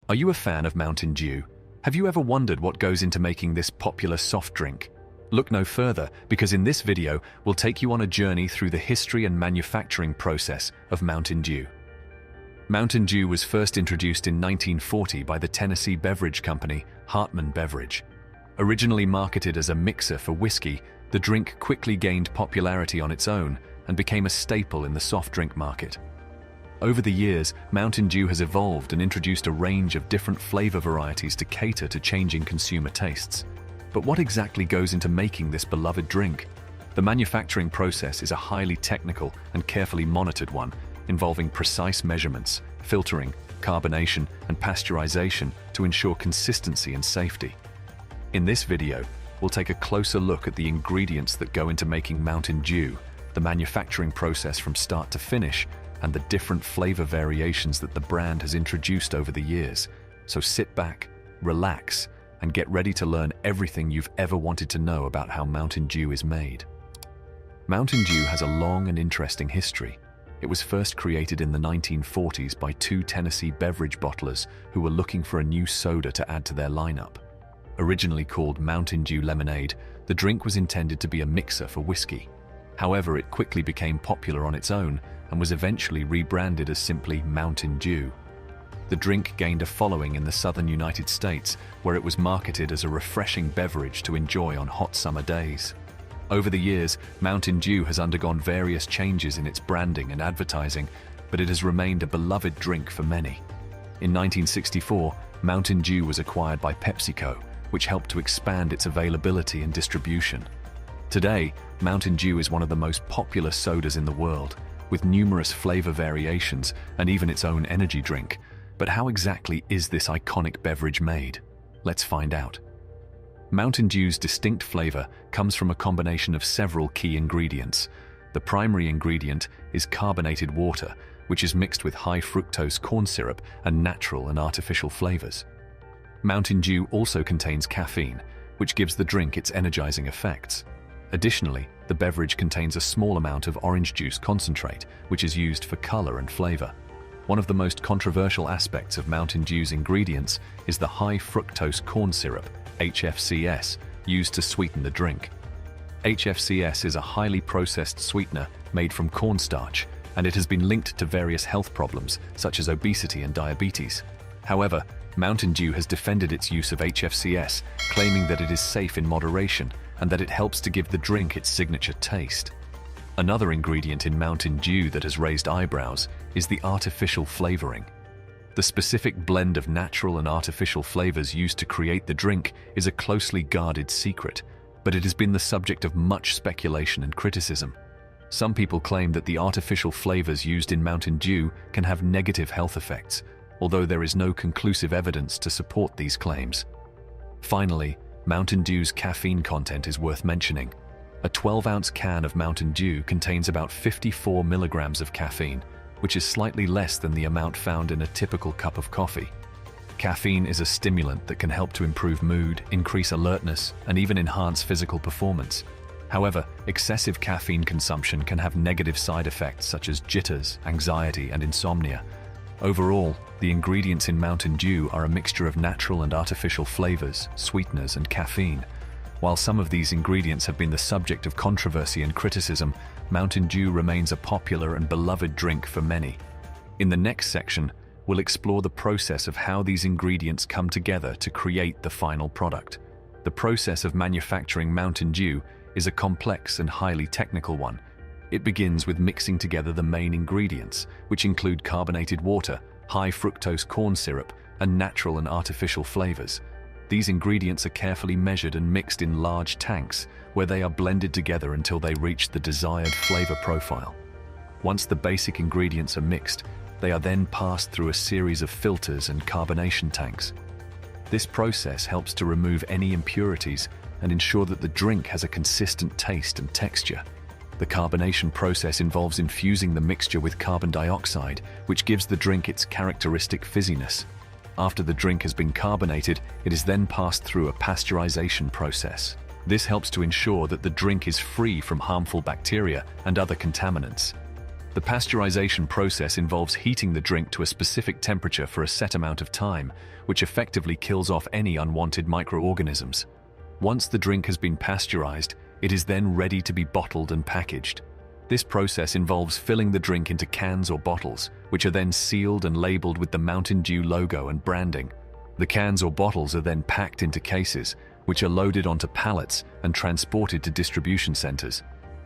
Are you a fan of Mountain Dew? Have you ever wondered what goes into making this popular soft drink? Look no further, because in this video, we'll take you on a journey through the history and manufacturing process of Mountain Dew. Mountain Dew was first introduced in 1940 by the Tennessee beverage company Hartman Beverage. Originally marketed as a mixer for whiskey, the drink quickly gained popularity on its own and became a staple in the soft drink market. Over the years, Mountain Dew has evolved and introduced a range of different flavor varieties to cater to changing consumer tastes. But what exactly goes into making this beloved drink? The manufacturing process is a highly technical and carefully monitored one, involving precise measurements, filtering, carbonation, and pasteurization to ensure consistency and safety. In this video, we'll take a closer look at the ingredients that go into making Mountain Dew, the manufacturing process from start to finish, and the different flavor variations that the brand has introduced over the years. So sit back, relax, and get ready to learn everything you've ever wanted to know about how Mountain Dew is made. Mountain Dew has a long and interesting history. It was first created in the 1940s by two Tennessee beverage bottlers who were looking for a new soda to add to their lineup. Originally called Mountain Dew Lemonade, the drink was intended to be a mixer for whiskey. However, it quickly became popular on its own and was eventually rebranded as simply Mountain Dew. The drink gained a following in the southern United States, where it was marketed as a refreshing beverage to enjoy on hot summer days. Over the years, Mountain Dew has undergone various changes in its branding and advertising, but it has remained a beloved drink for many. In 1964, Mountain Dew was acquired by PepsiCo, which helped to expand its availability and distribution. Today, Mountain Dew is one of the most popular sodas in the world, with numerous flavor variations and even its own energy drink. But how exactly is this iconic beverage made? Let's find out. Mountain Dew's distinct flavor comes from a combination of several key ingredients. The primary ingredient is carbonated water, which is mixed with high fructose corn syrup and natural and artificial flavors. Mountain Dew also contains caffeine, which gives the drink its energizing effects. Additionally, the beverage contains a small amount of orange juice concentrate, which is used for color and flavor. One of the most controversial aspects of Mountain Dew's ingredients is the high fructose corn syrup, HFCS, used to sweeten the drink. HFCS is a highly processed sweetener made from cornstarch, and it has been linked to various health problems such as obesity and diabetes. However, Mountain Dew has defended its use of HFCS, claiming that it is safe in moderation and that it helps to give the drink its signature taste. Another ingredient in Mountain Dew that has raised eyebrows is the artificial flavoring. The specific blend of natural and artificial flavors used to create the drink is a closely guarded secret, but it has been the subject of much speculation and criticism. Some people claim that the artificial flavors used in Mountain Dew can have negative health effects, although there is no conclusive evidence to support these claims. Finally, Mountain Dew's caffeine content is worth mentioning. A 12-ounce can of Mountain Dew contains about 54 milligrams of caffeine, which is slightly less than the amount found in a typical cup of coffee. Caffeine is a stimulant that can help to improve mood, increase alertness, and even enhance physical performance. However, excessive caffeine consumption can have negative side effects such as jitters, anxiety, and insomnia. Overall, the ingredients in Mountain Dew are a mixture of natural and artificial flavors, sweeteners, and caffeine. While some of these ingredients have been the subject of controversy and criticism, Mountain Dew remains a popular and beloved drink for many. In the next section, we'll explore the process of how these ingredients come together to create the final product. The process of manufacturing Mountain Dew is a complex and highly technical one. It begins with mixing together the main ingredients, which include carbonated water, high fructose corn syrup, and natural and artificial flavors. These ingredients are carefully measured and mixed in large tanks, where they are blended together until they reach the desired flavor profile. Once the basic ingredients are mixed, they are then passed through a series of filters and carbonation tanks. This process helps to remove any impurities and ensure that the drink has a consistent taste and texture. The carbonation process involves infusing the mixture with carbon dioxide, which gives the drink its characteristic fizziness. After the drink has been carbonated, it is then passed through a pasteurization process. This helps to ensure that the drink is free from harmful bacteria and other contaminants. The pasteurization process involves heating the drink to a specific temperature for a set amount of time, which effectively kills off any unwanted microorganisms. Once the drink has been pasteurized, it is then ready to be bottled and packaged. This process involves filling the drink into cans or bottles, which are then sealed and labeled with the Mountain Dew logo and branding. The cans or bottles are then packed into cases, which are loaded onto pallets and transported to distribution centers.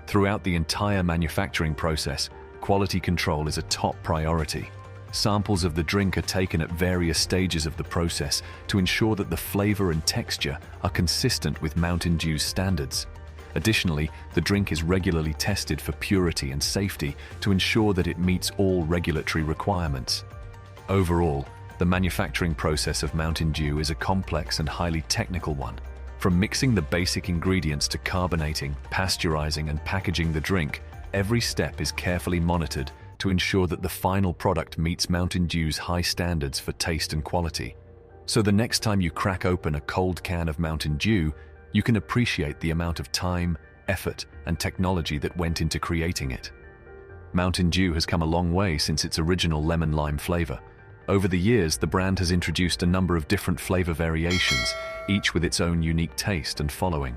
Throughout the entire manufacturing process, quality control is a top priority. Samples of the drink are taken at various stages of the process to ensure that the flavor and texture are consistent with Mountain Dew's standards. Additionally, the drink is regularly tested for purity and safety to ensure that it meets all regulatory requirements. Overall, the manufacturing process of Mountain Dew is a complex and highly technical one. From mixing the basic ingredients to carbonating, pasteurizing, and packaging the drink, every step is carefully monitored to ensure that the final product meets Mountain Dew's high standards for taste and quality. So the next time you crack open a cold can of Mountain Dew, you can appreciate the amount of time, effort, and technology that went into creating it. Mountain Dew has come a long way since its original lemon-lime flavor. Over the years, the brand has introduced a number of different flavor variations, each with its own unique taste and following.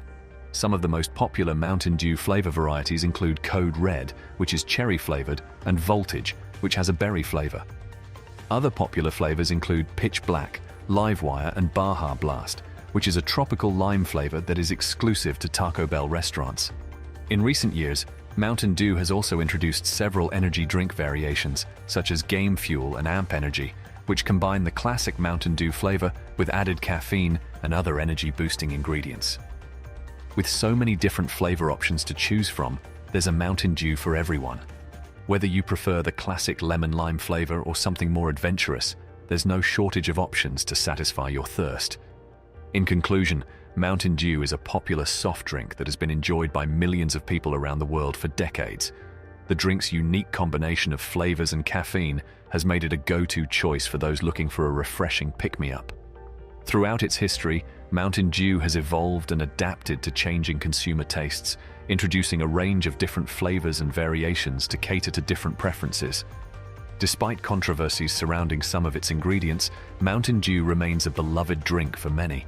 Some of the most popular Mountain Dew flavor varieties include Code Red, which is cherry-flavored, and Voltage, which has a berry flavor. Other popular flavors include Pitch Black, Livewire, and Baja Blast, which is a tropical lime flavor that is exclusive to Taco Bell restaurants. In recent years, Mountain Dew has also introduced several energy drink variations, such as Game Fuel and Amp Energy, which combine the classic Mountain Dew flavor with added caffeine and other energy-boosting ingredients. With so many different flavor options to choose from, there's a Mountain Dew for everyone. Whether you prefer the classic lemon-lime flavor or something more adventurous, there's no shortage of options to satisfy your thirst. In conclusion, Mountain Dew is a popular soft drink that has been enjoyed by millions of people around the world for decades. The drink's unique combination of flavors and caffeine has made it a go-to choice for those looking for a refreshing pick-me-up. Throughout its history, Mountain Dew has evolved and adapted to changing consumer tastes, introducing a range of different flavors and variations to cater to different preferences. Despite controversies surrounding some of its ingredients, Mountain Dew remains a beloved drink for many.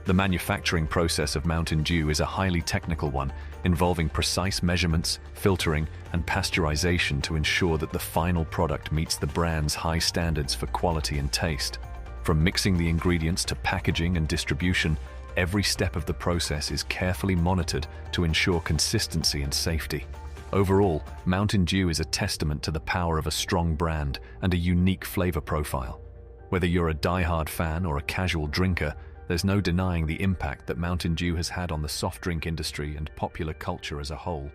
The manufacturing process of Mountain Dew is a highly technical one, involving precise measurements, filtering, and pasteurization to ensure that the final product meets the brand's high standards for quality and taste. From mixing the ingredients to packaging and distribution, every step of the process is carefully monitored to ensure consistency and safety. Overall, Mountain Dew is a testament to the power of a strong brand and a unique flavor profile. Whether you're a die-hard fan or a casual drinker, there's no denying the impact that Mountain Dew has had on the soft drink industry and popular culture as a whole.